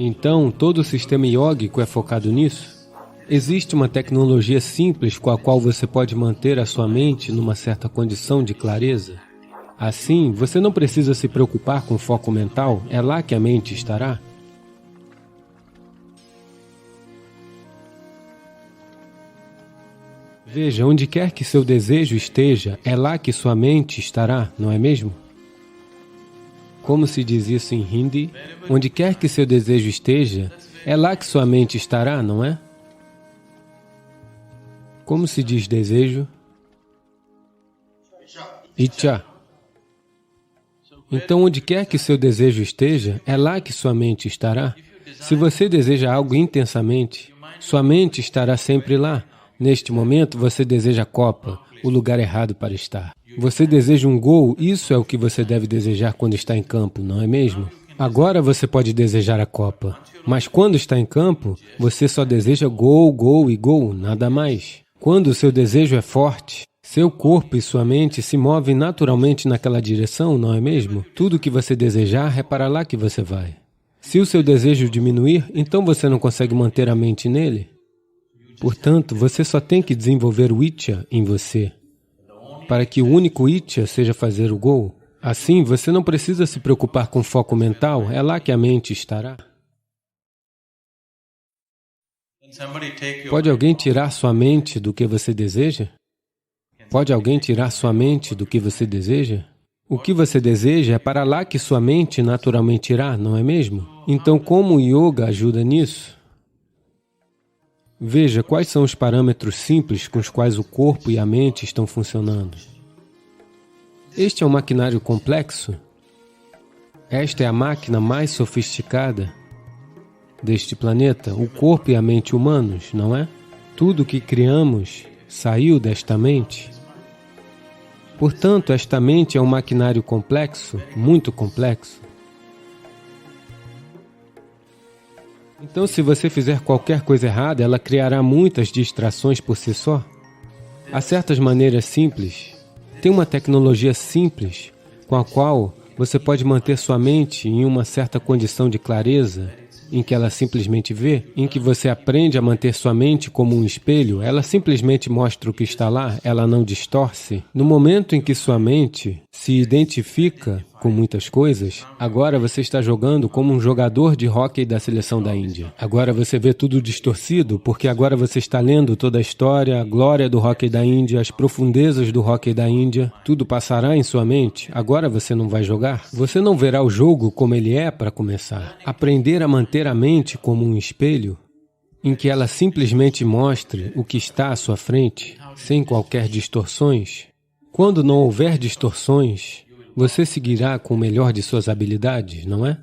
Então, todo o sistema iógico é focado nisso? Existe uma tecnologia simples com a qual você pode manter a sua mente numa certa condição de clareza? Assim, você não precisa se preocupar com foco mental, é lá que a mente estará? Veja, onde quer que seu desejo esteja, é lá que sua mente estará, não é mesmo? Como se diz isso em Hindi? Onde quer que seu desejo esteja, é lá que sua mente estará, não é? Como se diz desejo? Icha. Então, onde quer que seu desejo esteja, é lá que sua mente estará. Se você deseja algo intensamente, sua mente estará sempre lá. Neste momento, você deseja a copa, o lugar errado para estar. Você deseja um gol, isso é o que você deve desejar quando está em campo, não é mesmo? Agora você pode desejar a copa, mas quando está em campo, você só deseja gol, gol e gol, nada mais. Quando o seu desejo é forte, seu corpo e sua mente se movem naturalmente naquela direção, não é mesmo? Tudo que você desejar é para lá que você vai. Se o seu desejo diminuir, então você não consegue manter a mente nele. Portanto, você só tem que desenvolver o Icha em você, para que o único Icha seja fazer o gol. Assim, você não precisa se preocupar com foco mental, é lá que a mente estará. Pode alguém tirar sua mente do que você deseja? Pode alguém tirar sua mente do que você deseja? O que você deseja é para lá que sua mente naturalmente irá, não é mesmo? Então, como o yoga ajuda nisso? Veja quais são os parâmetros simples com os quais o corpo e a mente estão funcionando. Este é um maquinário complexo. Esta é a máquina mais sofisticada deste planeta, o corpo e a mente humanos, não é? Tudo que criamos saiu desta mente. Portanto, esta mente é um maquinário complexo, muito complexo. Então, se você fizer qualquer coisa errada, ela criará muitas distrações por si só. Há certas maneiras simples. Tem uma tecnologia simples com a qual você pode manter sua mente em uma certa condição de clareza, em que ela simplesmente vê, em que você aprende a manter sua mente como um espelho, ela simplesmente mostra o que está lá, ela não distorce. No momento em que sua mente se identifica com muitas coisas, agora você está jogando como um jogador de hóquei da seleção da Índia. Agora você vê tudo distorcido, porque agora você está lendo toda a história, a glória do hóquei da Índia, as profundezas do hóquei da Índia. Tudo passará em sua mente. Agora você não vai jogar. Você não verá o jogo como ele é para começar. Aprender a manter a mente como um espelho, em que ela simplesmente mostre o que está à sua frente, sem qualquer distorções. Quando não houver distorções, você seguirá com o melhor de suas habilidades, não é?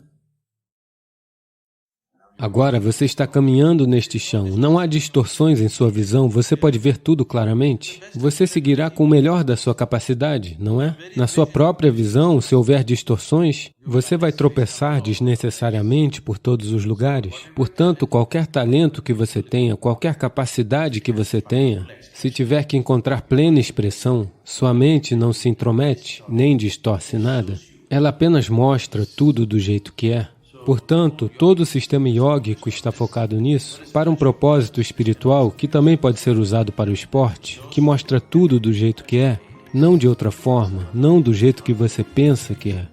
Agora você está caminhando neste chão, não há distorções em sua visão, você pode ver tudo claramente. Você seguirá com o melhor da sua capacidade, não é? Na sua própria visão, se houver distorções, você vai tropeçar desnecessariamente por todos os lugares. Portanto, qualquer talento que você tenha, qualquer capacidade que você tenha, se tiver que encontrar plena expressão, sua mente não se intromete, nem distorce nada. Ela apenas mostra tudo do jeito que é. Portanto, todo o sistema iógico está focado nisso, para um propósito espiritual que também pode ser usado para o esporte, que mostra tudo do jeito que é, não de outra forma, não do jeito que você pensa que é.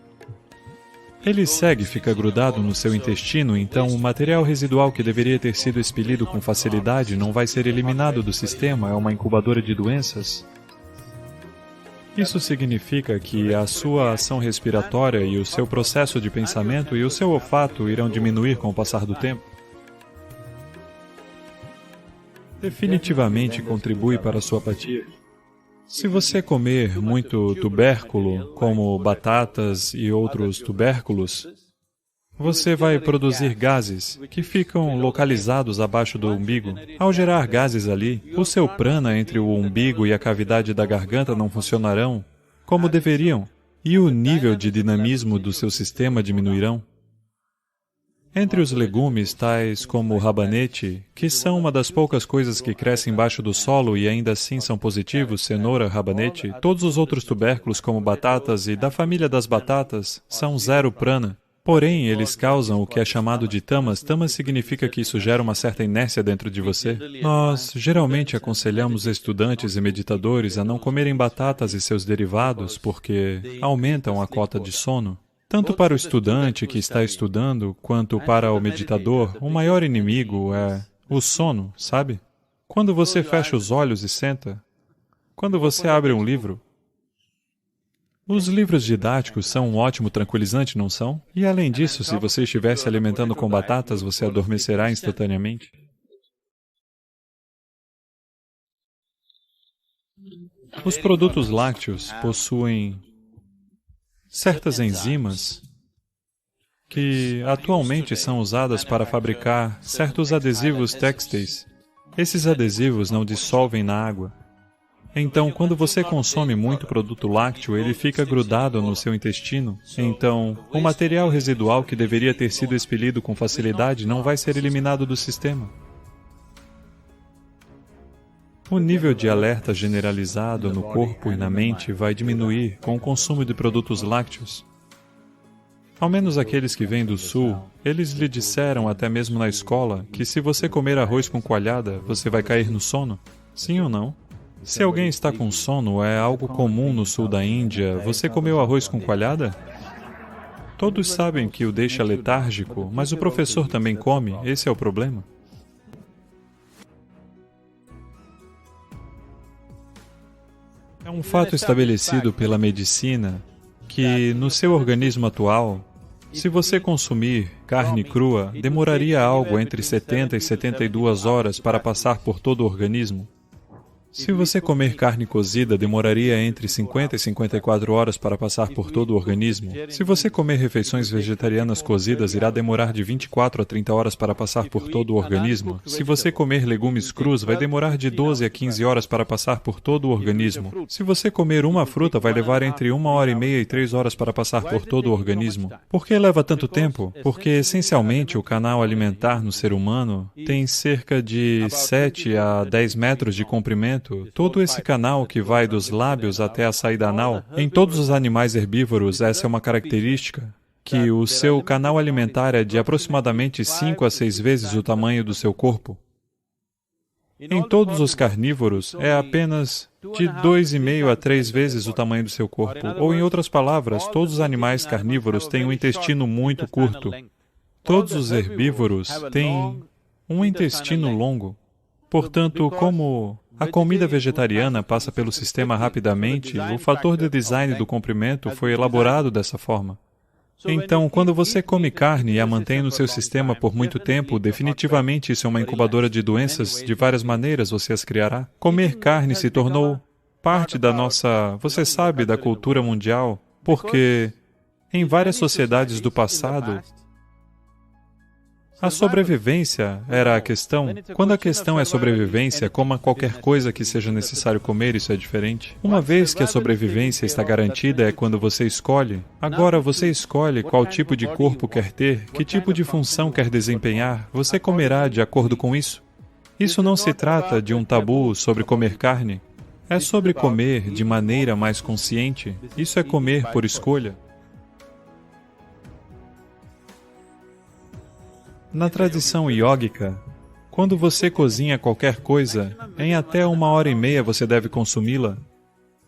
Ele segue e fica grudado no seu intestino, então o material residual que deveria ter sido expelido com facilidade não vai ser eliminado do sistema, é uma incubadora de doenças? Isso significa que a sua ação respiratória e o seu processo de pensamento e o seu olfato irão diminuir com o passar do tempo? Definitivamente contribui para a sua apatia. Se você comer muito tubérculo, como batatas e outros tubérculos, você vai produzir gases que ficam localizados abaixo do umbigo. Ao gerar gases ali, o seu prana entre o umbigo e a cavidade da garganta não funcionarão como deveriam, e o nível de dinamismo do seu sistema diminuirão. Entre os legumes, tais como o rabanete, que são uma das poucas coisas que crescem embaixo do solo e ainda assim são positivos, cenoura, rabanete, todos os outros tubérculos como batatas e da família das batatas são zero prana. Porém, eles causam o que é chamado de tamas. Tamas significa que isso gera uma certa inércia dentro de você. Nós geralmente aconselhamos estudantes e meditadores a não comerem batatas e seus derivados porque aumentam a cota de sono. Tanto para o estudante que está estudando, quanto para o meditador, o maior inimigo é o sono, sabe? Quando você fecha os olhos e senta, quando você abre um livro, os livros didáticos são um ótimo tranquilizante, não são? E além disso, se você estiver se alimentando com batatas, você adormecerá instantaneamente. Os produtos lácteos possuem certas enzimas que atualmente são usadas para fabricar certos adesivos têxteis. Esses adesivos não dissolvem na água. Então, quando você consome muito produto lácteo, ele fica grudado no seu intestino. Então, o material residual que deveria ter sido expelido com facilidade não vai ser eliminado do sistema. O nível de alerta generalizado no corpo e na mente vai diminuir com o consumo de produtos lácteos. Ao menos aqueles que vêm do sul, eles lhe disseram até mesmo na escola que se você comer arroz com coalhada, você vai cair no sono? Sim ou não? Se alguém está com sono, é algo comum no sul da Índia. Você comeu arroz com coalhada? Todos sabem que o deixa letárgico, mas o professor também come, esse é o problema. É um fato estabelecido pela medicina que, no seu organismo atual, se você consumir carne crua, demoraria algo entre 70 e 72 horas para passar por todo o organismo. Se você comer carne cozida, demoraria entre 50 e 54 horas para passar por todo o organismo. Se você comer refeições vegetarianas cozidas, irá demorar de 24 a 30 horas para passar por todo o organismo. Se você comer legumes crus, vai demorar de 12 a 15 horas para passar por todo o organismo. Se você comer uma fruta, vai levar entre 1h30 e 3 horas para passar por todo o organismo. Por que leva tanto tempo? Porque, essencialmente, o canal alimentar no ser humano tem cerca de 7 a 10 metros de comprimento. Todo esse canal que vai dos lábios até a saída anal, em todos os animais herbívoros, essa é uma característica, que o seu canal alimentar é de aproximadamente 5 a 6 vezes o tamanho do seu corpo. Em todos os carnívoros, é apenas de 2,5 a 3 vezes o tamanho do seu corpo. Ou, em outras palavras, todos os animais carnívoros têm um intestino muito curto. Todos os herbívoros têm um intestino longo. Portanto, como a comida vegetariana passa pelo sistema rapidamente, o fator de design do comprimento foi elaborado dessa forma. Então, quando você come carne e a mantém no seu sistema por muito tempo, definitivamente isso é uma incubadora de doenças, de várias maneiras você as criará. Comer carne se tornou parte da nossa, você sabe, da cultura mundial, porque em várias sociedades do passado, a sobrevivência era a questão. Quando a questão é sobrevivência, coma qualquer coisa que seja necessário comer, isso é diferente. Uma vez que a sobrevivência está garantida, é quando você escolhe. Agora, você escolhe qual tipo de corpo quer ter, que tipo de função quer desempenhar, você comerá de acordo com isso. Isso não se trata de um tabu sobre comer carne. É sobre comer de maneira mais consciente. Isso é comer por escolha. Na tradição iógica, quando você cozinha qualquer coisa, em até 1h30 você deve consumi-la.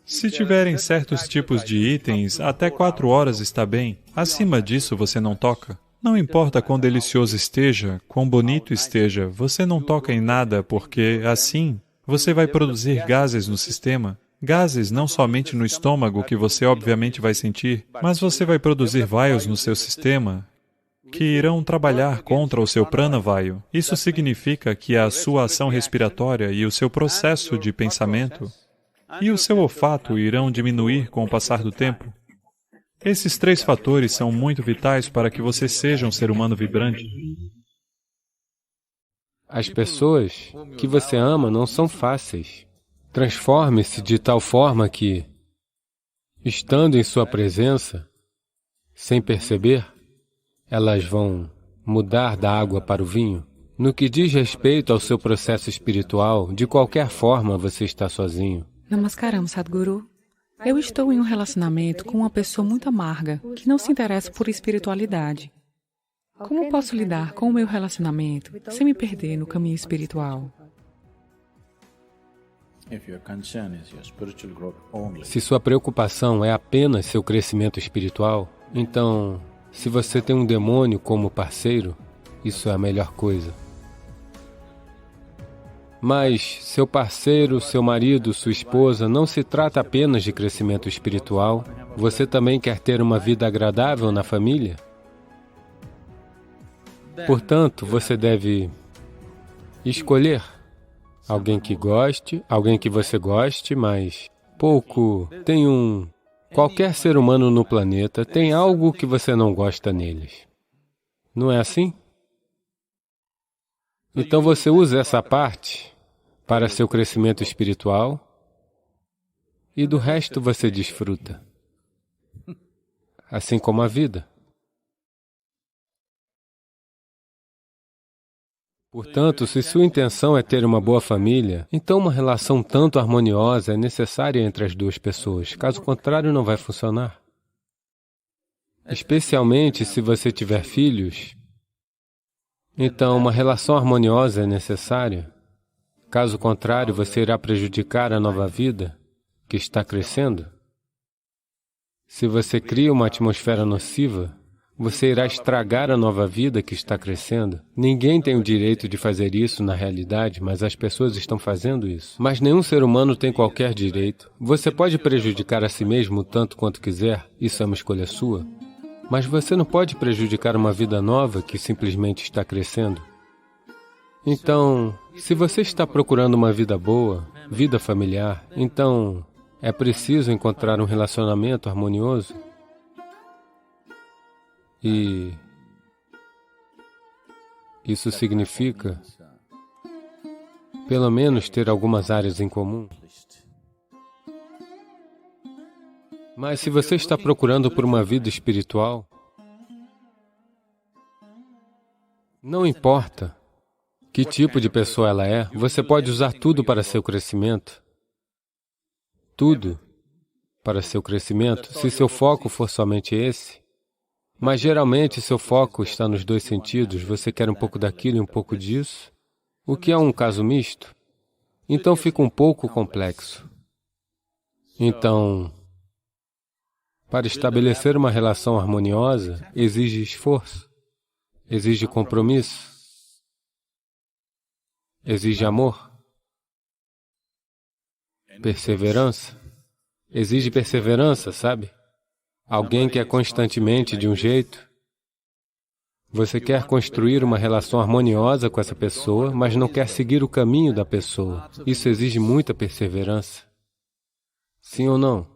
Se tiverem certos tipos de itens, até 4 horas está bem. Acima disso, você não toca. Não importa quão delicioso esteja, quão bonito esteja, você não toca em nada, porque, assim, você vai produzir gases no sistema. Gases não somente no estômago, que você obviamente vai sentir, mas você vai produzir vaios no seu sistema, que irão trabalhar contra o seu pranavayu. Isso significa que a sua ação respiratória e o seu processo de pensamento e o seu olfato irão diminuir com o passar do tempo. Esses 3 fatores são muito vitais para que você seja um ser humano vibrante. As pessoas que você ama não são fáceis. Transforme-se de tal forma que, estando em sua presença, sem perceber, elas vão mudar da água para o vinho. No que diz respeito ao seu processo espiritual, de qualquer forma você está sozinho. Namaskaram, Sadhguru. Eu estou em um relacionamento com uma pessoa muito amarga, que não se interessa por espiritualidade. Como posso lidar com o meu relacionamento sem me perder no caminho espiritual? Se sua preocupação é apenas seu crescimento espiritual, então, se você tem um demônio como parceiro, isso é a melhor coisa. Mas seu parceiro, seu marido, sua esposa, não se trata apenas de crescimento espiritual. Você também quer ter uma vida agradável na família? Portanto, você deve escolher alguém que goste, alguém que você goste, mas pouco. Qualquer ser humano no planeta tem algo que você não gosta neles. Não é assim? Então você usa essa parte para seu crescimento espiritual e do resto você desfruta. Assim como a vida. Portanto, se sua intenção é ter uma boa família, então uma relação tanto harmoniosa é necessária entre as duas pessoas. Caso contrário, não vai funcionar. Especialmente se você tiver filhos, então uma relação harmoniosa é necessária. Caso contrário, você irá prejudicar a nova vida que está crescendo. Se você cria uma atmosfera nociva, você irá estragar a nova vida que está crescendo. Ninguém tem o direito de fazer isso na realidade, mas as pessoas estão fazendo isso. Mas nenhum ser humano tem qualquer direito. Você pode prejudicar a si mesmo tanto quanto quiser, isso é uma escolha sua. Mas você não pode prejudicar uma vida nova que simplesmente está crescendo. Então, se você está procurando uma vida boa, vida familiar, então é preciso encontrar um relacionamento harmonioso. E isso significa, pelo menos, ter algumas áreas em comum. Mas se você está procurando por uma vida espiritual, não importa que tipo de pessoa ela é, você pode usar tudo para seu crescimento. Tudo para seu crescimento, se seu foco for somente esse. Mas geralmente seu foco está nos dois sentidos, você quer um pouco daquilo e um pouco disso, o que é um caso misto. Então fica um pouco complexo. Então, para estabelecer uma relação harmoniosa, exige esforço, exige compromisso, exige amor, perseverança, exige perseverança, sabe? Alguém que é constantemente de um jeito. Você quer construir uma relação harmoniosa com essa pessoa, mas não quer seguir o caminho da pessoa. Isso exige muita perseverança. Sim ou não?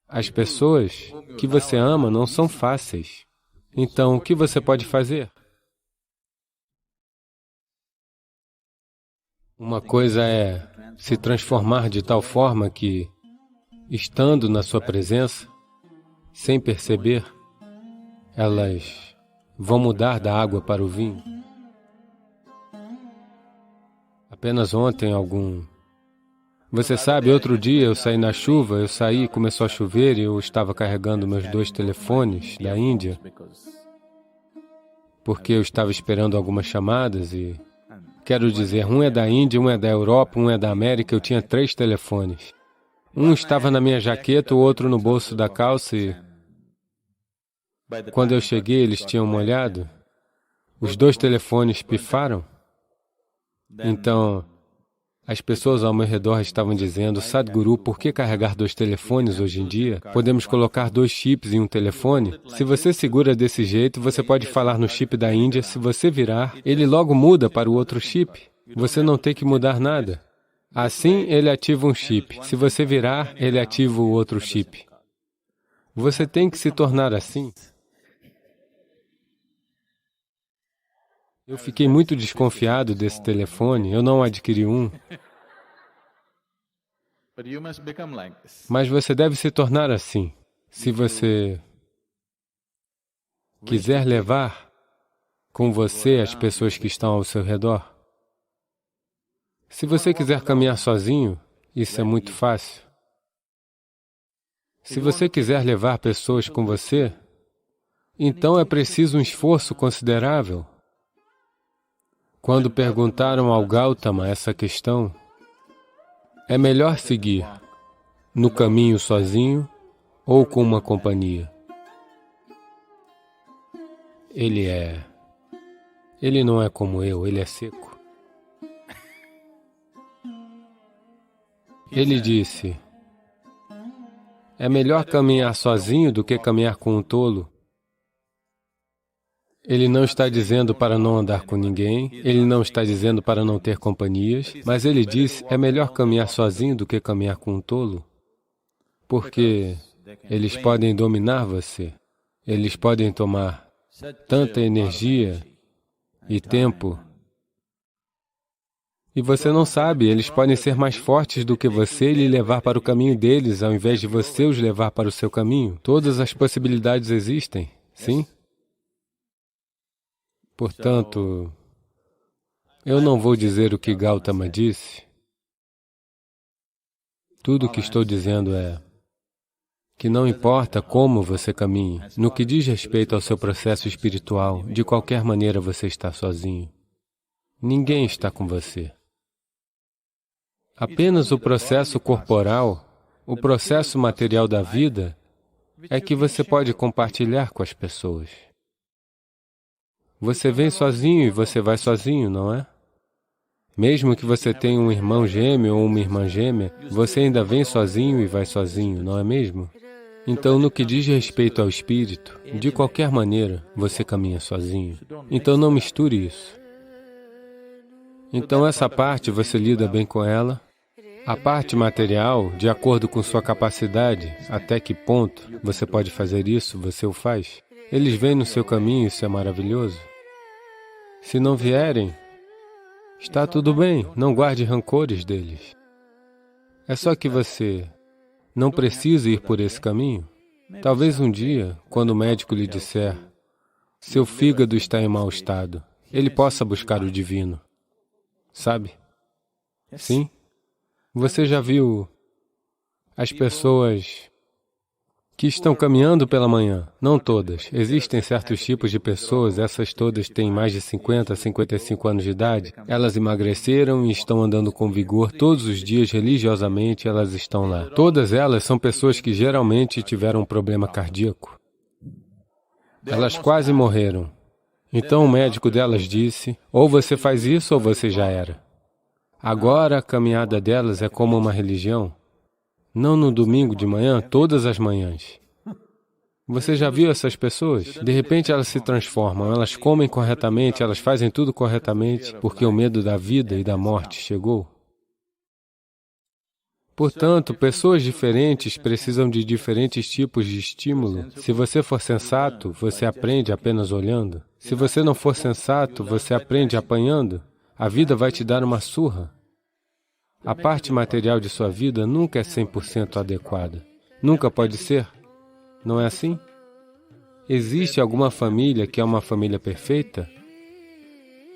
As pessoas que você ama não são fáceis. Então, o que você pode fazer? Uma coisa é se transformar de tal forma que, estando na sua presença, sem perceber, elas vão mudar da água para o vinho. Apenas ontem Você sabe, outro dia eu saí na chuva, começou a chover e eu estava carregando meus 2 telefones da Índia, porque eu estava esperando algumas chamadas e, quero dizer, um é da Índia, um é da Europa, um é da América, eu tinha 3 telefones. Um estava na minha jaqueta, o outro no bolso da calça e, quando eu cheguei, eles tinham molhado. Os 2 telefones pifaram. Então, as pessoas ao meu redor estavam dizendo, Sadhguru, por que carregar 2 telefones hoje em dia? Podemos colocar 2 chips em um telefone? Se você segura desse jeito, você pode falar no chip da Índia, se você virar, ele logo muda para o outro chip. Você não tem que mudar nada. Assim, ele ativa um chip. Se você virar, ele ativa o outro chip. Você tem que se tornar assim. Eu fiquei muito desconfiado desse telefone, eu não adquiri um. Mas você deve se tornar assim. Se você quiser levar com você as pessoas que estão ao seu redor. Se você quiser caminhar sozinho, Isso é muito fácil. Se você quiser levar pessoas com você, então é preciso um esforço considerável. Quando perguntaram ao Gautama essa questão, é melhor seguir no caminho sozinho ou com uma companhia? Ele não é como eu, ele é seco. Ele disse, é melhor caminhar sozinho do que caminhar com um tolo. Ele não está dizendo para não andar com ninguém, ele não está dizendo para não ter companhias, mas ele diz, é melhor caminhar sozinho do que caminhar com um tolo, porque eles podem dominar você, eles podem tomar tanta energia e tempo, e você não sabe, eles podem ser mais fortes do que você e lhe levar para o caminho deles, ao invés de você os levar para o seu caminho. Todas as possibilidades existem, sim? Portanto, eu não vou dizer o que Gautama disse. Tudo o que estou dizendo é que não importa como você caminhe, no que diz respeito ao seu processo espiritual, de qualquer maneira você está sozinho. Ninguém está com você. Apenas o processo corporal, o processo material da vida, é que você pode compartilhar com as pessoas. Você vem sozinho e você vai sozinho, não é? Mesmo que você tenha um irmão gêmeo ou uma irmã gêmea, você ainda vem sozinho e vai sozinho, não é mesmo? Então, no que diz respeito ao espírito, de qualquer maneira, você caminha sozinho. Então, não misture isso. Então, essa parte você lida bem com ela. A parte material, de acordo com sua capacidade, até que ponto você pode fazer isso, você o faz. Eles vêm no seu caminho, isso é maravilhoso. Se não vierem, está tudo bem, não guarde rancores deles. É só que você não precisa ir por esse caminho. Talvez um dia, quando o médico lhe disser, seu fígado está em mau estado, ele possa buscar o divino. Sabe? Sim? Você já viu as pessoas que estão caminhando pela manhã? Não todas. Existem certos tipos de pessoas, essas todas têm mais de 50, 55 anos de idade. Elas emagreceram e estão andando com vigor todos os dias, religiosamente, elas estão lá. Todas elas são pessoas que geralmente tiveram um problema cardíaco. Elas quase morreram. Então o médico delas disse, ou você faz isso ou você já era. Agora a caminhada delas é como uma religião. Não no domingo de manhã, todas as manhãs. Você já viu essas pessoas? De repente elas se transformam, elas comem corretamente, elas fazem tudo corretamente, porque o medo da vida e da morte chegou. Portanto, pessoas diferentes precisam de diferentes tipos de estímulo. Se você for sensato, você aprende apenas olhando. Se você não for sensato, você aprende apanhando. A vida vai te dar uma surra. A parte material de sua vida nunca é 100% adequada. Nunca pode ser. Não é assim? Existe alguma família que é uma família perfeita?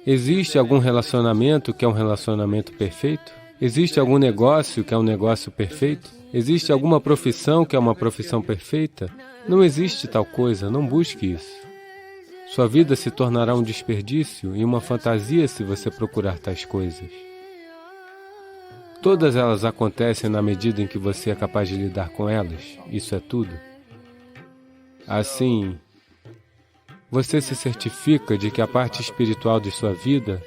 Existe algum relacionamento que é um relacionamento perfeito? Existe algum negócio que é um negócio perfeito? Existe alguma profissão que é uma profissão perfeita? Não existe tal coisa, não busque isso. Sua vida se tornará um desperdício e uma fantasia se você procurar tais coisas. Todas elas acontecem na medida em que você é capaz de lidar com elas. Isso é tudo. Assim, você se certifica de que a parte espiritual de sua vida,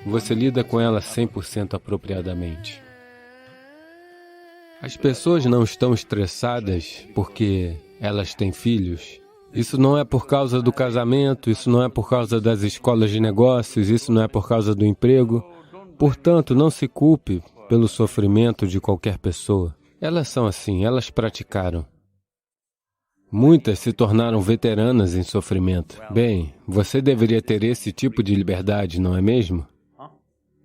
você lida com ela 100% apropriadamente. As pessoas não estão estressadas porque elas têm filhos. Isso não é por causa do casamento, isso não é por causa das escolas de negócios, isso não é por causa do emprego. Portanto, não se culpe pelo sofrimento de qualquer pessoa. Elas são assim, elas praticaram. Muitas se tornaram veteranas em sofrimento. Bem, você deveria ter esse tipo de liberdade, não é mesmo?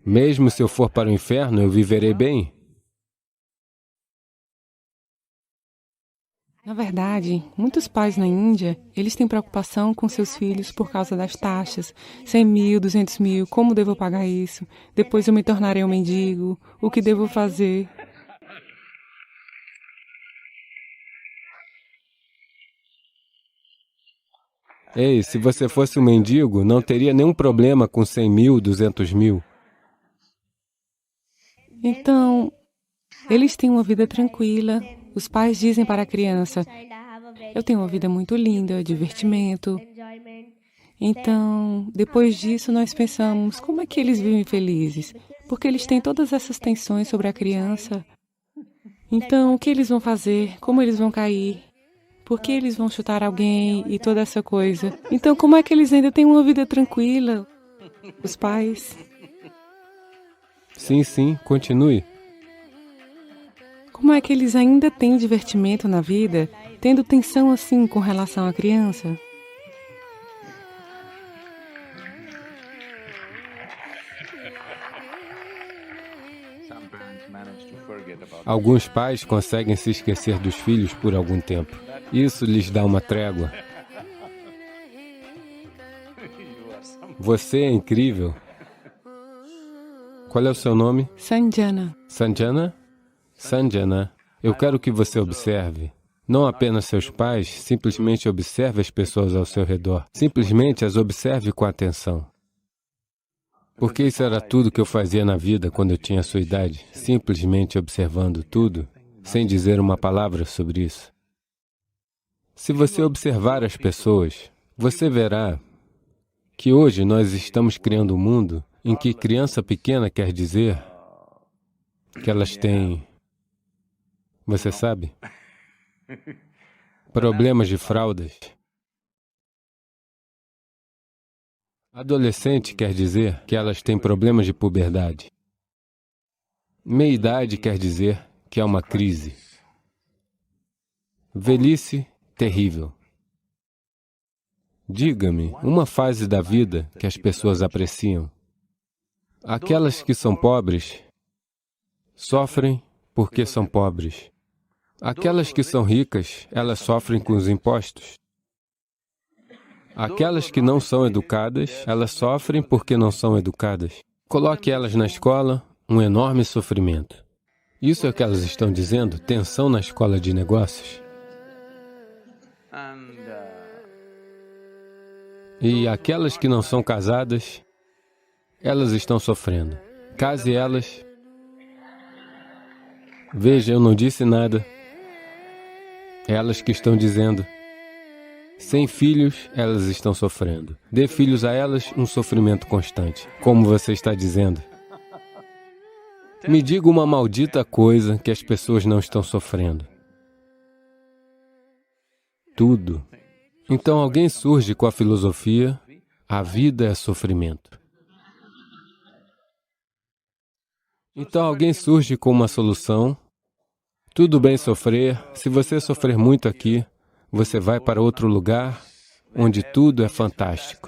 Mesmo se eu for para o inferno, eu viverei bem. Na verdade, muitos pais na Índia, eles têm preocupação com seus filhos por causa das taxas. 100 mil, 200 mil, como devo pagar isso? Depois eu me tornarei um mendigo, o que devo fazer? Ei, se você fosse um mendigo, não teria nenhum problema com 100 mil, 200 mil. Então, eles têm uma vida tranquila. Os pais dizem para a criança, eu tenho uma vida muito linda, divertimento. Então, depois disso, nós pensamos, como é que eles vivem felizes? Porque eles têm todas essas tensões sobre a criança. Então, o que eles vão fazer? Como eles vão cair? Por que eles vão chutar alguém e toda essa coisa? Então, como é que eles ainda têm uma vida tranquila? Os pais. Sim, sim, continue. Como é que eles ainda têm divertimento na vida, tendo tensão assim com relação à criança? Alguns pais conseguem se esquecer dos filhos por algum tempo. Isso lhes dá uma trégua. Você é incrível. Qual é o seu nome? Sanjana. Sanjana? Sanjana, eu quero que você observe. Não apenas seus pais, simplesmente observe as pessoas ao seu redor. Simplesmente as observe com atenção. Porque isso era tudo que eu fazia na vida quando eu tinha a sua idade. Simplesmente observando tudo, sem dizer uma palavra sobre isso. Se você observar as pessoas, você verá que hoje nós estamos criando um mundo em que criança pequena quer dizer que elas têm, você sabe, problemas de fraldas. Adolescente quer dizer que elas têm problemas de puberdade. Meia-idade quer dizer que é uma crise. Velhice, terrível. Diga-me, uma fase da vida que as pessoas apreciam. Aquelas que são pobres sofrem porque são pobres. Aquelas que são ricas, elas sofrem com os impostos. Aquelas que não são educadas, elas sofrem porque não são educadas. Coloque elas na escola, um enorme sofrimento. Isso é o que elas estão dizendo, tensão na escola de negócios. E aquelas que não são casadas, elas estão sofrendo. Case elas. Veja, eu não disse nada. Elas que estão dizendo. Sem filhos, elas estão sofrendo. Dê filhos a elas, um sofrimento constante. Como você está dizendo. Me diga uma maldita coisa que as pessoas não estão sofrendo. Tudo. Então alguém surge com a filosofia, a vida é sofrimento. Então alguém surge com uma solução, tudo bem sofrer, se você sofrer muito aqui, você vai para outro lugar onde tudo é fantástico.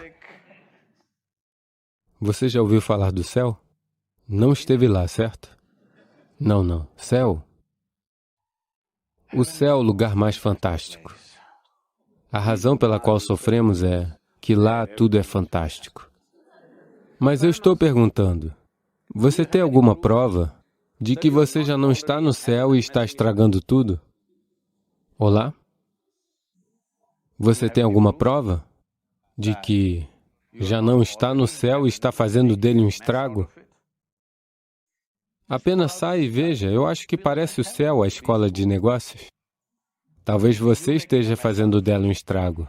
Você já ouviu falar do céu? Não esteve lá, certo? Não, não. Céu. O céu é o lugar mais fantástico. A razão pela qual sofremos é que lá tudo é fantástico. Mas eu estou perguntando, você tem alguma prova de que você já não está no céu e está estragando tudo? Olá? Você tem alguma prova de que já não está no céu e está fazendo dele um estrago? Apenas saia e veja, eu acho que parece o céu, a escola de negócios. Talvez você esteja fazendo dela um estrago.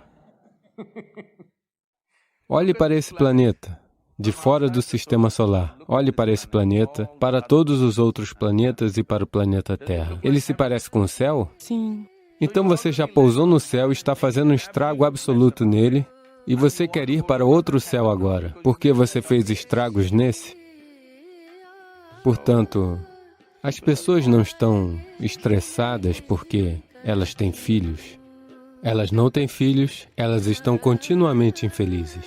Olhe para esse planeta, de fora do sistema solar. Olhe para esse planeta, para todos os outros planetas e para o planeta Terra. Ele se parece com o céu? Sim. Então você já pousou no céu e está fazendo um estrago absoluto nele, e você quer ir para outro céu agora, porque você fez estragos nesse? Portanto, as pessoas não estão estressadas porque elas têm filhos. Elas não têm filhos, elas estão continuamente infelizes.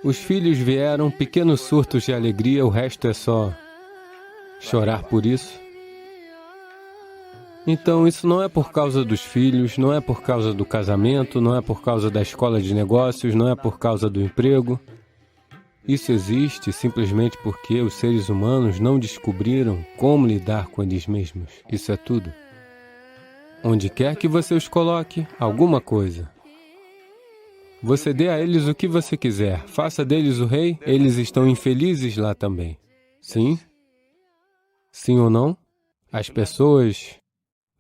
Os filhos vieram, pequenos surtos de alegria, o resto é só chorar por isso. Então, isso não é por causa dos filhos, não é por causa do casamento, não é por causa da escola de negócios, não é por causa do emprego. Isso existe simplesmente porque os seres humanos não descobriram como lidar com eles mesmos. Isso é tudo. Onde quer que você os coloque, alguma coisa Você dê a eles o que você quiser, faça deles o rei, eles estão infelizes lá também. Sim? Sim ou não? As pessoas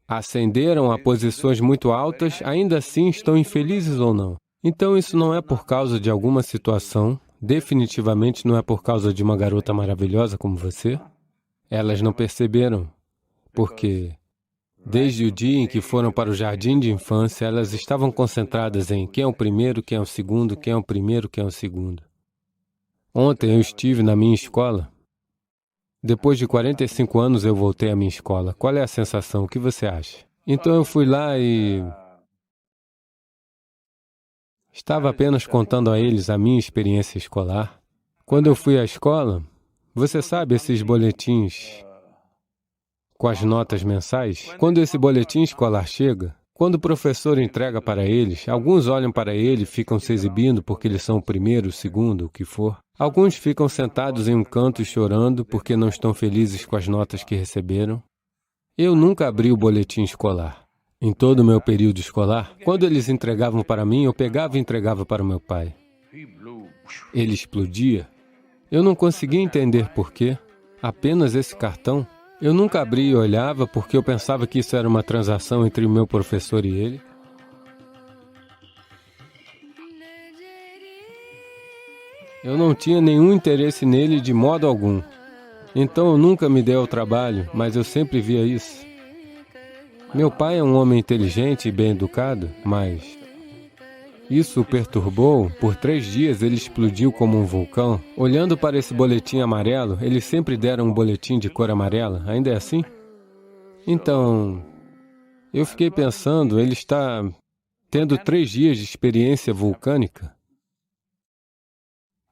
ascenderam a posições muito altas, ainda assim estão infelizes ou não? Então isso não é por causa de alguma situação, definitivamente não é por causa de uma garota maravilhosa como você. Elas não perceberam, porque desde o dia em que foram para o jardim de infância, elas estavam concentradas em quem é o primeiro, quem é o segundo, quem é o primeiro, quem é o segundo. Ontem eu estive na minha escola. Depois de 45 anos eu voltei à minha escola. Qual é a sensação? O que você acha? Então eu fui lá e estava apenas contando a eles a minha experiência escolar. Quando eu fui à escola, você sabe esses boletins com as notas mensais? Quando esse boletim escolar chega, quando o professor entrega para eles, alguns olham para ele e ficam se exibindo porque eles são o primeiro, o segundo, o que for. Alguns ficam sentados em um canto e chorando porque não estão felizes com as notas que receberam. Eu nunca abri o boletim escolar. Em todo o meu período escolar, quando eles entregavam para mim, eu pegava e entregava para o meu pai. Ele explodia. Eu não conseguia entender por quê. Apenas esse cartão. Eu nunca abri e olhava porque eu pensava que isso era uma transação entre o meu professor e ele. Eu não tinha nenhum interesse nele de modo algum. Então eu nunca me dei ao trabalho, mas eu sempre via isso. Meu pai é um homem inteligente e bem educado, mas isso o perturbou. Por 3 dias ele explodiu como um vulcão. Olhando para esse boletim amarelo, eles sempre deram um boletim de cor amarela. Ainda é assim? Então, eu fiquei pensando, ele está tendo 3 dias de experiência vulcânica.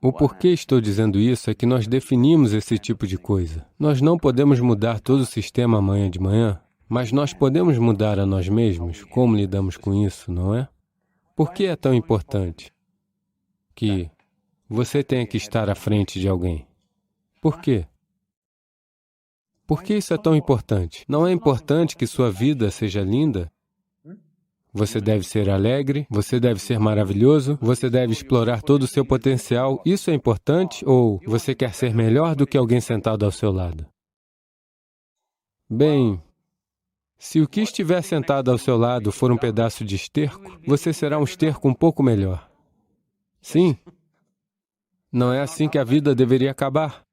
O porquê estou dizendo isso é que nós definimos esse tipo de coisa. Nós não podemos mudar todo o sistema amanhã de manhã, mas nós podemos mudar a nós mesmos, como lidamos com isso, não é? Por que é tão importante que você tenha que estar à frente de alguém? Por quê? Por que isso é tão importante? Não é importante que sua vida seja linda? Você deve ser alegre, você deve ser maravilhoso, você deve explorar todo o seu potencial. Isso é importante ou você quer ser melhor do que alguém sentado ao seu lado? Bem, se o que estiver sentado ao seu lado for um pedaço de esterco, você será um esterco um pouco melhor. Sim. Não é assim que a vida deveria acabar.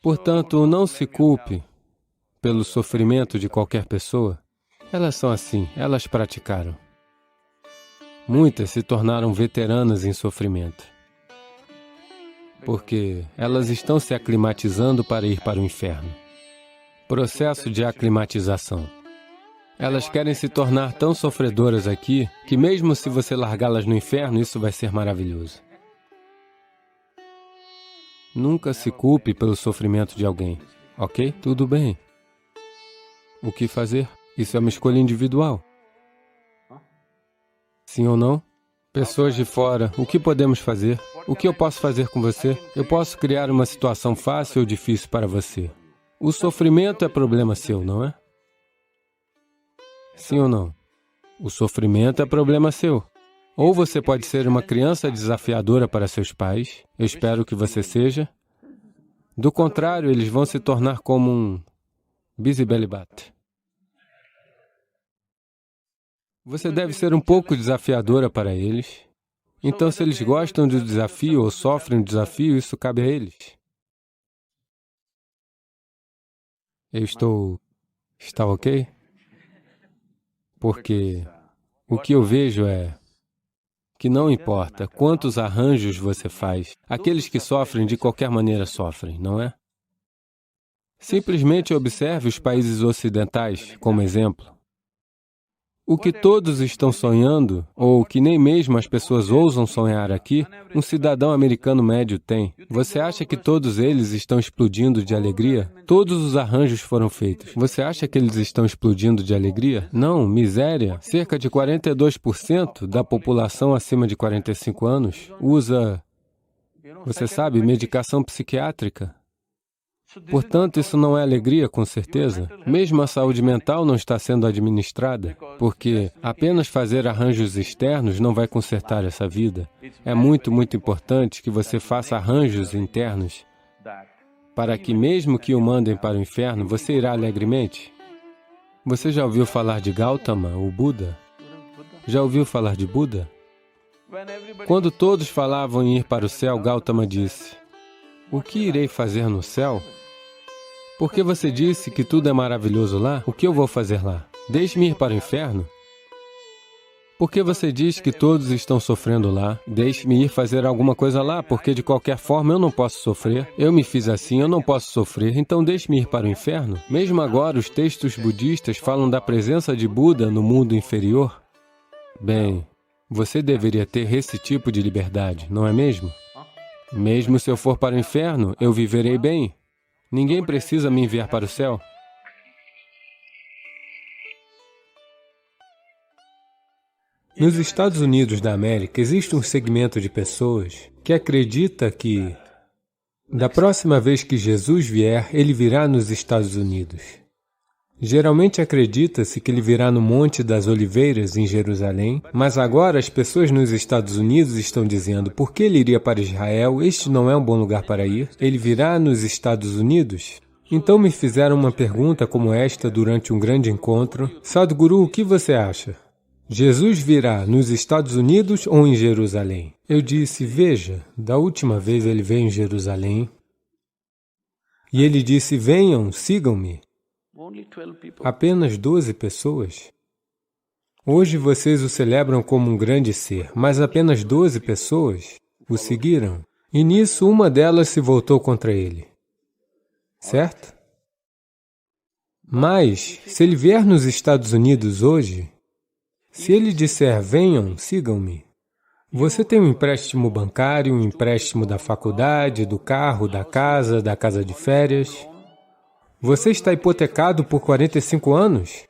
Portanto, não se culpe pelo sofrimento de qualquer pessoa. Elas são assim, elas praticaram. Muitas se tornaram veteranas em sofrimento, porque elas estão se aclimatizando para ir para o inferno. Processo de aclimatização. Elas querem se tornar tão sofredoras aqui, que mesmo se você largá-las no inferno, isso vai ser maravilhoso. Nunca se culpe pelo sofrimento de alguém, ok? Tudo bem. O que fazer? Isso é uma escolha individual. Sim ou não? Pessoas de fora, o que podemos fazer? O que eu posso fazer com você? Eu posso criar uma situação fácil ou difícil para você. O sofrimento é problema seu, não é? Sim ou não? O sofrimento é problema seu. Ou você pode ser uma criança desafiadora para seus pais, eu espero que você seja. Do contrário, eles vão se tornar como um busy belly butt. Você deve ser um pouco desafiadora para eles. Então, se eles gostam do desafio ou sofrem do desafio, isso cabe a eles. Está ok? Porque o que eu vejo é que não importa quantos arranjos você faz, aqueles que sofrem de qualquer maneira sofrem, não é? Simplesmente observe os países ocidentais como exemplo. O que todos estão sonhando, ou que nem mesmo as pessoas ousam sonhar aqui, um cidadão americano médio tem. Você acha que todos eles estão explodindo de alegria? Todos os arranjos foram feitos. Você acha que eles estão explodindo de alegria? Não, miséria. Cerca de 42% da população acima de 45 anos usa, você sabe, medicação psiquiátrica. Portanto, isso não é alegria, com certeza. Mesmo a saúde mental não está sendo administrada, porque apenas fazer arranjos externos não vai consertar essa vida. É muito, muito importante que você faça arranjos internos, para que mesmo que o mandem para o inferno, você irá alegremente. Você já ouviu falar de Gautama, o Buda? Já ouviu falar de Buda? Quando todos falavam em ir para o céu, Gautama disse: "O que irei fazer no céu? Porque você disse que tudo é maravilhoso lá, o que eu vou fazer lá? Deixe-me ir para o inferno? Porque você diz que todos estão sofrendo lá, deixe-me ir fazer alguma coisa lá, porque de qualquer forma eu não posso sofrer. Eu me fiz assim, eu não posso sofrer, então deixe-me ir para o inferno." Mesmo agora, os textos budistas falam da presença de Buda no mundo inferior. Bem, você deveria ter esse tipo de liberdade, não é mesmo? Mesmo se eu for para o inferno, eu viverei bem. Ninguém precisa me enviar para o céu. Nos Estados Unidos da América, existe um segmento de pessoas que acredita que, da próxima vez que Jesus vier, ele virá nos Estados Unidos. Geralmente acredita-se que ele virá no Monte das Oliveiras, em Jerusalém, mas agora as pessoas nos Estados Unidos estão dizendo: por que ele iria para Israel? Este não é um bom lugar para ir. Ele virá nos Estados Unidos? Então me fizeram uma pergunta como esta durante um grande encontro: Sadhguru, o que você acha? Jesus virá nos Estados Unidos ou em Jerusalém? Eu disse: veja, da última vez ele veio em Jerusalém, e ele disse: venham, sigam-me. Apenas 12 pessoas. Hoje vocês o celebram como um grande ser, mas apenas 12 pessoas o seguiram. E nisso uma delas se voltou contra ele. Certo? Mas, se ele vier nos Estados Unidos hoje, se ele disser: venham, sigam-me, você tem um empréstimo bancário, um empréstimo da faculdade, do carro, da casa de férias. Você está hipotecado por 45 anos?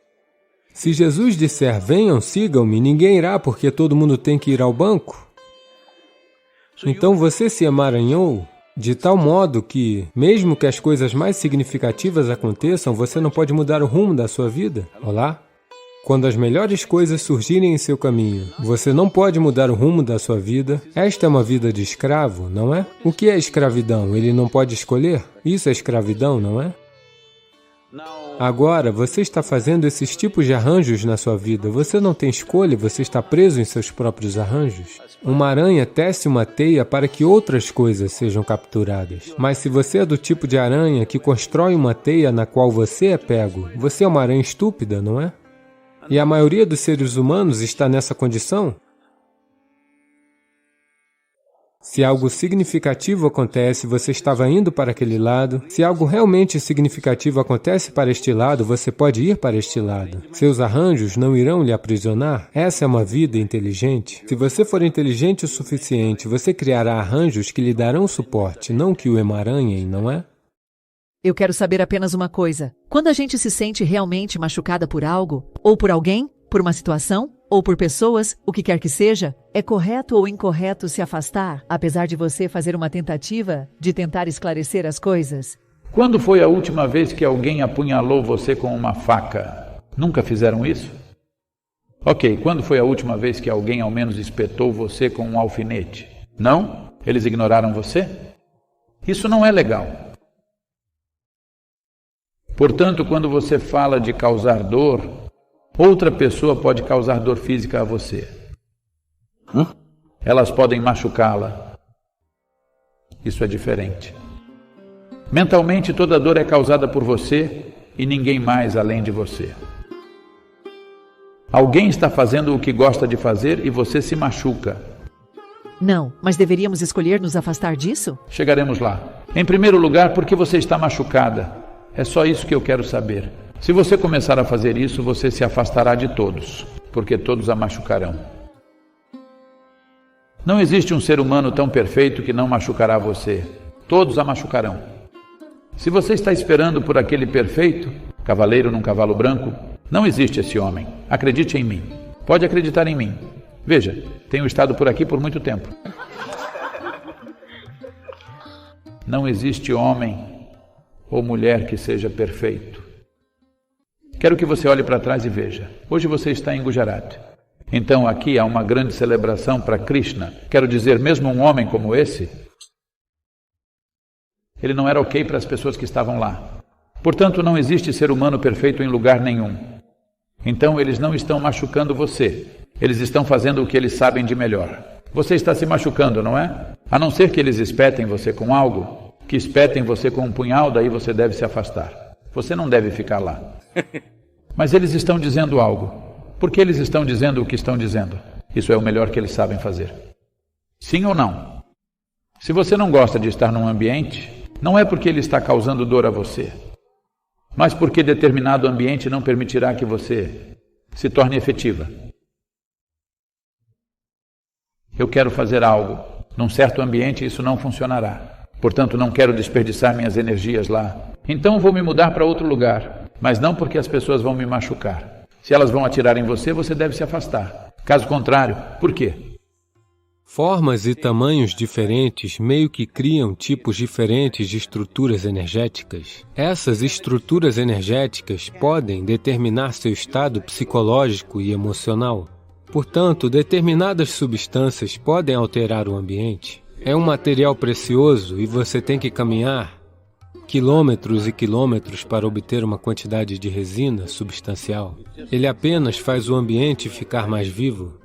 Se Jesus disser: venham, sigam-me, ninguém irá porque todo mundo tem que ir ao banco. Então você se emaranhou de tal modo que, mesmo que as coisas mais significativas aconteçam, você não pode mudar o rumo da sua vida. Olá? Quando as melhores coisas surgirem em seu caminho, você não pode mudar o rumo da sua vida. Esta é uma vida de escravo, não é? O que é escravidão? Ele não pode escolher? Isso é escravidão, não é? Agora, você está fazendo esses tipos de arranjos na sua vida. Você não tem escolha, você está preso em seus próprios arranjos. Uma aranha tece uma teia para que outras coisas sejam capturadas. Mas se você é do tipo de aranha que constrói uma teia na qual você é pego, você é uma aranha estúpida, não é? E a maioria dos seres humanos está nessa condição. Se algo significativo acontece, você estava indo para aquele lado. Se algo realmente significativo acontece para este lado, você pode ir para este lado. Seus arranjos não irão lhe aprisionar. Essa é uma vida inteligente. Se você for inteligente o suficiente, você criará arranjos que lhe darão suporte, não que o emaranhem, não é? Eu quero saber apenas uma coisa. Quando a gente se sente realmente machucada por algo, ou por alguém, por uma situação, ou por pessoas, o que quer que seja, é correto ou incorreto se afastar, apesar de você fazer uma tentativa de tentar esclarecer as coisas? Quando foi a última vez que alguém apunhalou você com uma faca? Nunca fizeram isso? Ok, quando foi a última vez que alguém ao menos espetou você com um alfinete? Não? Eles ignoraram você? Isso não é legal. Portanto, quando você fala de causar dor, outra pessoa pode causar dor física a você. Elas podem machucá-la. Isso é diferente. Mentalmente, toda dor é causada por você e ninguém mais além de você. Alguém está fazendo o que gosta de fazer e você se machuca. Não, mas deveríamos escolher nos afastar disso? Chegaremos lá. Em primeiro lugar, por que você está machucada? É só isso que eu quero saber. Se você começar a fazer isso, você se afastará de todos, porque todos a machucarão. Não existe um ser humano tão perfeito que não machucará você. Todos a machucarão. Se você está esperando por aquele perfeito, cavaleiro num cavalo branco, não existe esse homem. Acredite em mim. Pode acreditar em mim. Veja, tenho estado por aqui por muito tempo. ou mulher que seja perfeito. Quero que você olhe para trás e veja. Hoje você está em Gujarat. Então aqui há uma grande celebração para Krishna. Quero dizer, mesmo um homem como esse, ele não era ok para as pessoas que estavam lá. Portanto, não existe ser humano perfeito em lugar nenhum. Então eles não estão machucando você. Eles estão fazendo o que eles sabem de melhor. Você está se machucando, não é? A não ser que eles espetem você com algo, que espetem você com um punhal, daí você deve se afastar. Você não deve ficar lá. Mas eles estão dizendo algo. Por que eles estão dizendo o que estão dizendo? Isso é o melhor que eles sabem fazer. Sim ou não? Se você não gosta de estar num ambiente, não é porque ele está causando dor a você, mas porque determinado ambiente não permitirá que você se torne efetiva. Eu quero fazer algo. Num certo ambiente isso não funcionará. Portanto, não quero desperdiçar minhas energias lá. Então vou me mudar para outro lugar. Mas não porque as pessoas vão me machucar. Se elas vão atirar em você, você deve se afastar. Caso contrário, por quê? Formas e tamanhos diferentes meio que criam tipos diferentes de estruturas energéticas. Essas estruturas energéticas podem determinar seu estado psicológico e emocional. Portanto, determinadas substâncias podem alterar o ambiente. É um material precioso e você tem que caminhar quilômetros e quilômetros para obter uma quantidade de resina substancial. Ele apenas faz o ambiente ficar mais vivo.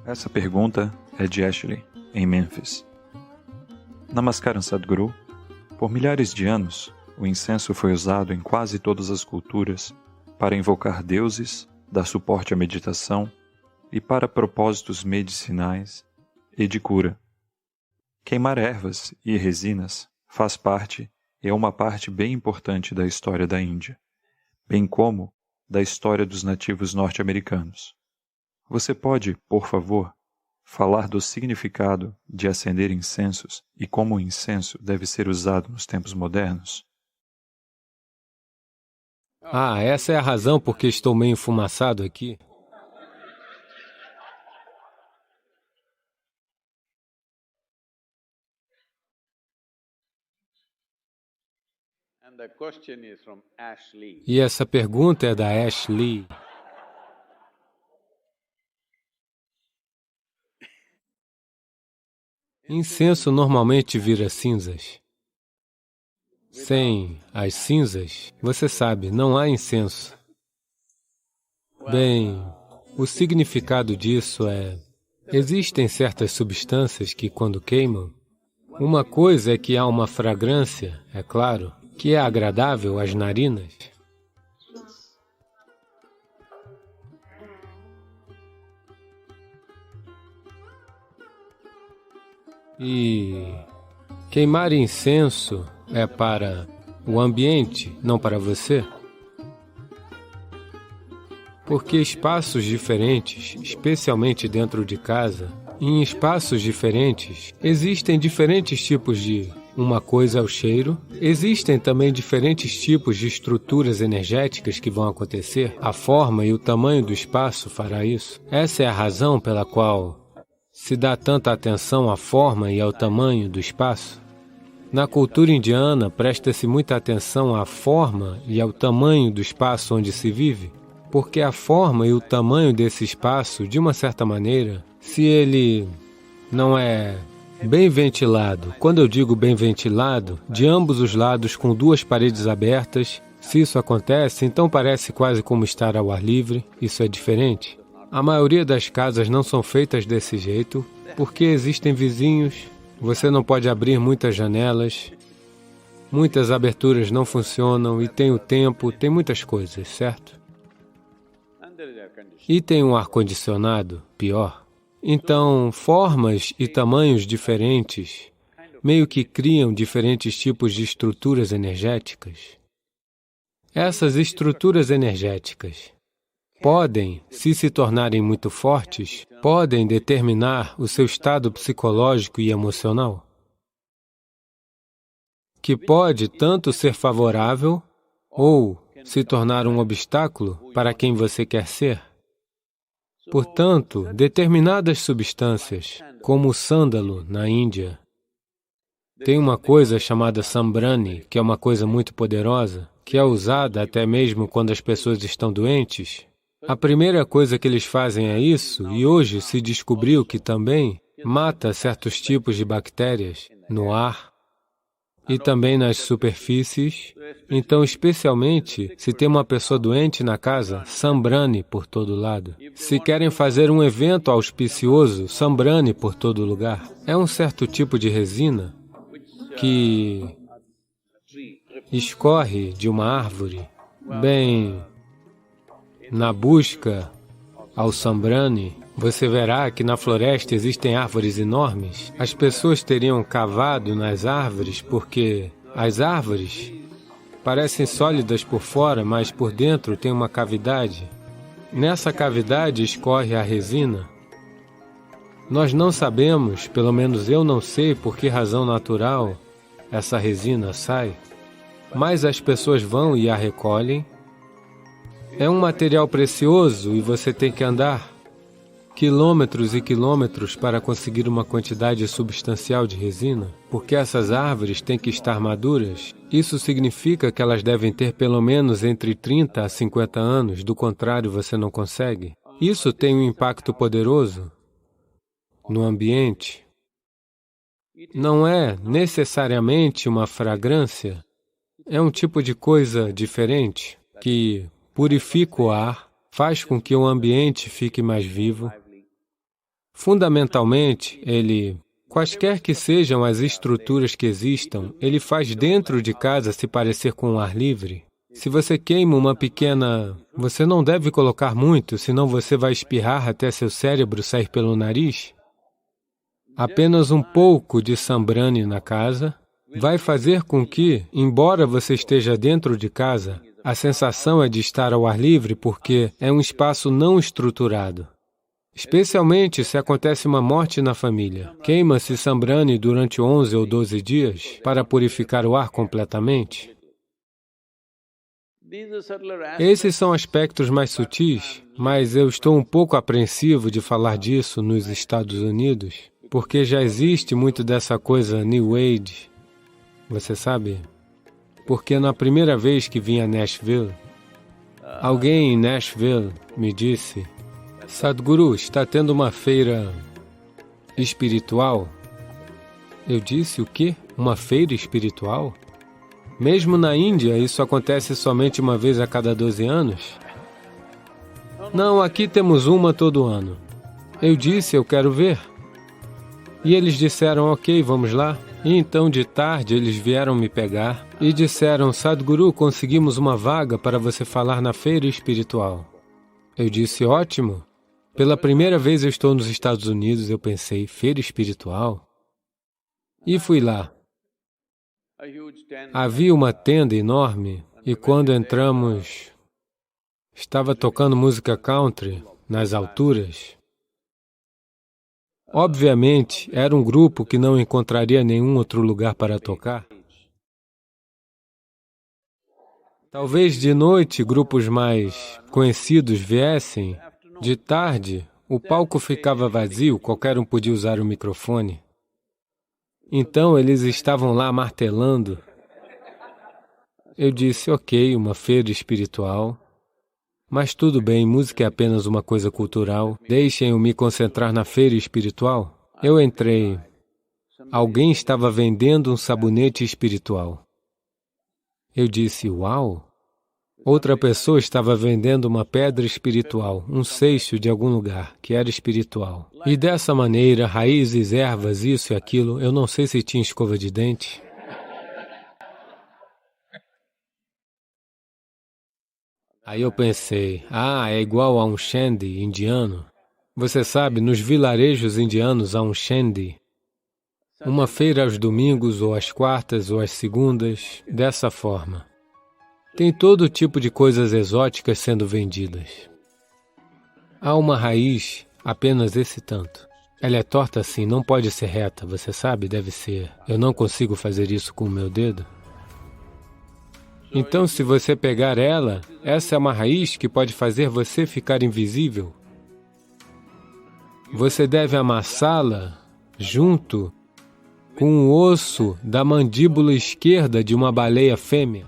Essa pergunta é de Ashley, em Memphis. Namaskaram Sadhguru. Por milhares de anos, o incenso foi usado em quase todas as culturas para invocar deuses, dar suporte à meditação e para propósitos medicinais e de cura. Queimar ervas e resinas faz parte e é uma parte bem importante da história da Índia, bem como da história dos nativos norte-americanos. Você pode, por favor, falar do significado de acender incensos e como o incenso deve ser usado nos tempos modernos? Essa é a razão por que estou meio enfumaçado aqui. E essa pergunta é da Ashley. Incenso normalmente vira cinzas. Sem as cinzas, você sabe, não há incenso. Bem, o significado disso é... Existem certas substâncias que, quando queimam, uma coisa é que há uma fragrância, é claro, que é agradável às narinas. E queimar incenso é para o ambiente, não para você. Porque espaços diferentes, especialmente dentro de casa, em espaços diferentes, existem diferentes tipos de... Uma coisa é o cheiro. Existem também diferentes tipos de estruturas energéticas que vão acontecer. A forma e o tamanho do espaço fará isso. Essa é a razão pela qual se dá tanta atenção à forma e ao tamanho do espaço. Na cultura indiana, presta-se muita atenção à forma e ao tamanho do espaço onde se vive, porque a forma e o tamanho desse espaço, de uma certa maneira, se ele não é bem ventilado, quando eu digo bem ventilado, de ambos os lados com duas paredes abertas, se isso acontece, então parece quase como estar ao ar livre, isso é diferente. A maioria das casas não são feitas desse jeito, porque existem vizinhos, você não pode abrir muitas janelas, muitas aberturas não funcionam e tem o tempo, tem muitas coisas, certo? E tem um ar-condicionado, pior. Então, formas e tamanhos diferentes meio que criam diferentes tipos de estruturas energéticas. Essas estruturas energéticas podem, se tornarem muito fortes, podem determinar o seu estado psicológico e emocional, que pode tanto ser favorável ou se tornar um obstáculo para quem você quer ser. Portanto, determinadas substâncias, como o sândalo na Índia, tem uma coisa chamada sambrani, que é uma coisa muito poderosa, que é usada até mesmo quando as pessoas estão doentes. A primeira coisa que eles fazem é isso, e hoje se descobriu que também mata certos tipos de bactérias no ar e também nas superfícies. Então, especialmente, se tem uma pessoa doente na casa, sambrani por todo lado. Se querem fazer um evento auspicioso, sambrani por todo lugar. É um certo tipo de resina que escorre de uma árvore, bem, na busca ao sambrani. Você verá que na floresta existem árvores enormes. As pessoas teriam cavado nas árvores porque as árvores parecem sólidas por fora, mas por dentro tem uma cavidade. Nessa cavidade escorre a resina. Nós não sabemos, pelo menos eu não sei por que razão natural essa resina sai, mas as pessoas vão e a recolhem. É um material precioso e você tem que andar quilômetros e quilômetros para conseguir uma quantidade substancial de resina, porque essas árvores têm que estar maduras. Isso significa que elas devem ter pelo menos entre 30 a 50 anos, do contrário você não consegue. Isso tem um impacto poderoso no ambiente. Não é necessariamente uma fragrância, é um tipo de coisa diferente que purifica o ar, faz com que o ambiente fique mais vivo. Fundamentalmente, quaisquer que sejam as estruturas que existam, ele faz dentro de casa se parecer com o ar livre. Se você queima uma pequena... Você não deve colocar muito, senão você vai espirrar até seu cérebro sair pelo nariz. Apenas um pouco de sambrani na casa vai fazer com que, embora você esteja dentro de casa, a sensação é de estar ao ar livre porque é um espaço não estruturado. Especialmente se acontece uma morte na família. Queima-se sambrani durante 11 ou 12 dias para purificar o ar completamente. Esses são aspectos mais sutis, mas eu estou um pouco apreensivo de falar disso nos Estados Unidos, porque já existe muito dessa coisa New Age, você sabe? Porque na primeira vez que vim a Nashville, alguém em Nashville me disse: Sadhguru, está tendo uma feira espiritual? Eu disse, o quê? Uma feira espiritual? Mesmo na Índia, isso acontece somente uma vez a cada 12 anos? Não, aqui temos uma todo ano. Eu disse, eu quero ver. E eles disseram, ok, vamos lá. E então, de tarde, eles vieram me pegar e disseram, Sadhguru, conseguimos uma vaga para você falar na feira espiritual. Eu disse, ótimo. Pela primeira vez eu estou nos Estados Unidos, eu pensei, feira espiritual? E fui lá. Havia uma tenda enorme e quando entramos, estava tocando música country nas alturas. Obviamente, era um grupo que não encontraria nenhum outro lugar para tocar. Talvez de noite grupos mais conhecidos viessem. De tarde, o palco ficava vazio, qualquer um podia usar o microfone. Então, eles estavam lá martelando. Eu disse, ok, uma feira espiritual, mas tudo bem, música é apenas uma coisa cultural, deixem-eu me concentrar na feira espiritual. Eu entrei. Alguém estava vendendo um sabonete espiritual. Eu disse, uau! Outra pessoa estava vendendo uma pedra espiritual, um seixo de algum lugar, que era espiritual. E dessa maneira, raízes, ervas, isso e aquilo, eu não sei se tinha escova de dente. Aí eu pensei, é igual a um shandy indiano. Você sabe, nos vilarejos indianos há um shandy. Uma feira aos domingos, ou às quartas, ou às segundas, dessa forma. Tem todo tipo de coisas exóticas sendo vendidas. Há uma raiz, apenas esse tanto. Ela é torta assim, não pode ser reta, você sabe, deve ser. Eu não consigo fazer isso com o meu dedo. Então, se você pegar ela, essa é uma raiz que pode fazer você ficar invisível. você deve amassá-la junto com o osso da mandíbula esquerda de uma baleia fêmea.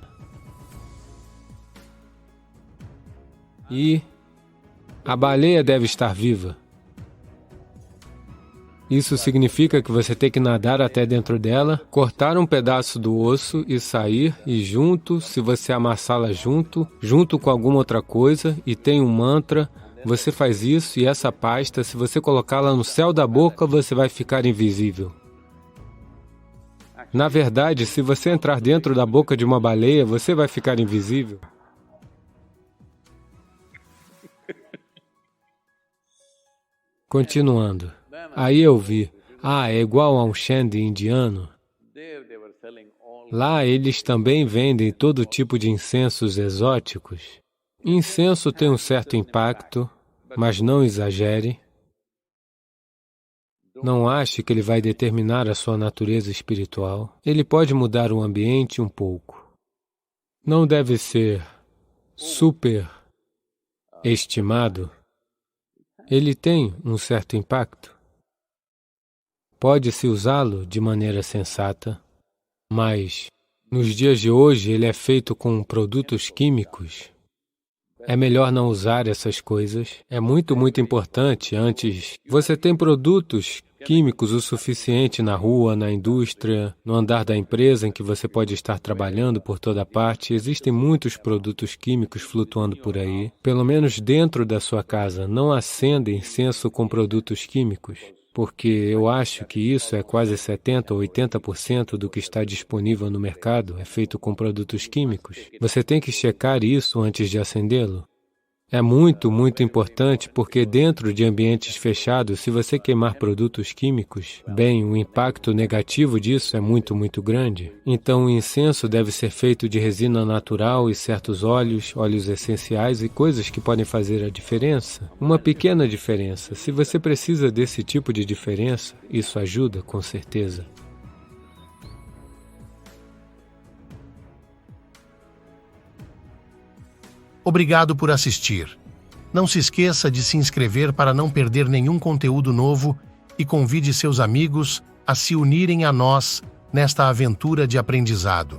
E a baleia deve estar viva. Isso significa que você tem que nadar até dentro dela, cortar um pedaço do osso e sair, e junto, se você amassá-la junto com alguma outra coisa, e tem um mantra, você faz isso, e essa pasta, se você colocá-la no céu da boca, você vai ficar invisível. Na verdade, se você entrar dentro da boca de uma baleia, você vai ficar invisível. Continuando. Aí eu vi, é igual a um shandy indiano. Lá eles também vendem todo tipo de incensos exóticos. Incenso tem um certo impacto, mas não exagere. Não ache que ele vai determinar a sua natureza espiritual. Ele pode mudar o ambiente um pouco. Não deve ser super estimado. Ele tem um certo impacto. Pode-se usá-lo de maneira sensata, mas nos dias de hoje ele é feito com produtos químicos. É melhor não usar essas coisas. É muito importante antes. Você tem produtos químicos o suficiente na rua, na indústria, no andar da empresa em que você pode estar trabalhando por toda parte. Existem muitos produtos químicos flutuando por aí. Pelo menos dentro da sua casa, não acenda incenso com produtos químicos, porque eu acho que isso é quase 70% ou 80% do que está disponível no mercado é feito com produtos químicos. Você tem que checar isso antes de acendê-lo. É muito importante porque dentro de ambientes fechados, se você queimar produtos químicos, bem, o impacto negativo disso é muito grande. Então o incenso deve ser feito de resina natural e certos óleos essenciais e coisas que podem fazer a diferença. Uma pequena diferença. Se você precisa desse tipo de diferença, isso ajuda com certeza. Obrigado por assistir. Não se esqueça de se inscrever para não perder nenhum conteúdo novo e convide seus amigos a se unirem a nós nesta aventura de aprendizado.